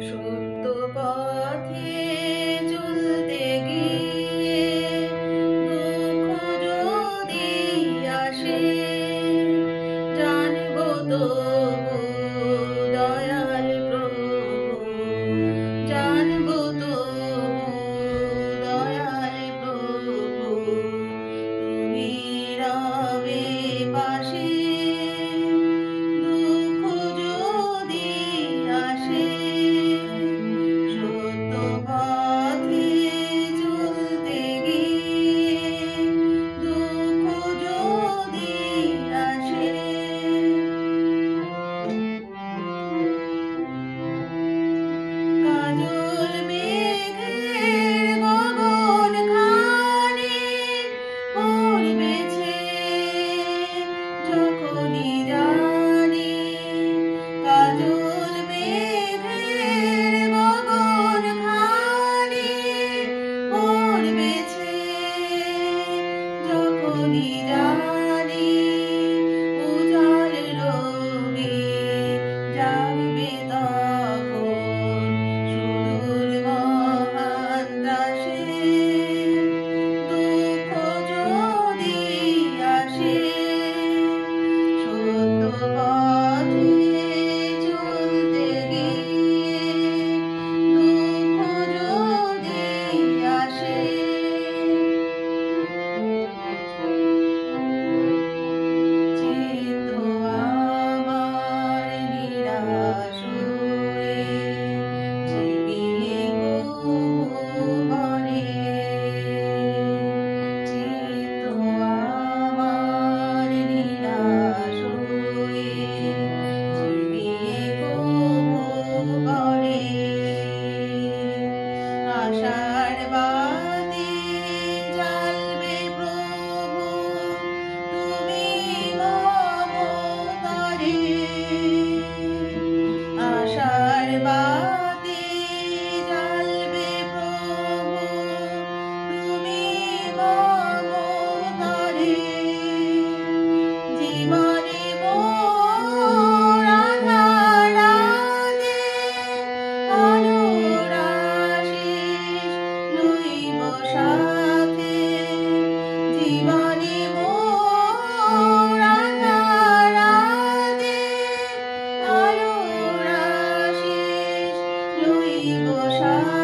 সত্য পথে চলতে গিয়ে দুঃখ যদি আসে, জানবো তবু দয়াল প্রভু, জানবো তবু দয়াল প্রভু, তুমি রবে পাশে। দুঃখ যদি আসে, সত্য পথে চলতে গিয়ে দুঃখ যদি আসে, কাজল মেঘের গগন খানি পড়বেছে যখনই জানি, কাজল মেঘের গগন খানি পড়বেছে যখনই জানি, উজাল রবি জাগবে তখন সুদূর মহান দেশে। দুঃখ যদি আসে, সত্য পথে চলতে গিয়ে দুঃখ যদি আসে, চিত্ত আমার নিরাশ হয়ে চিবিয়ে গহ্বরে, চিত্ত আমার নিরাশ হয়ে চিবিয়ে গহ্বরে, আশার বাতি জ্বালবে প্রভু তুমি মম তরে, আশার বাতি জ্বালবে প্রভু তুমি মম তরে, জীবনে মোর আধার রাতে আলোর আশিস লইব সাথে, জীবনে মোর আধার রাতে আলোর আশিস লইব সাথে।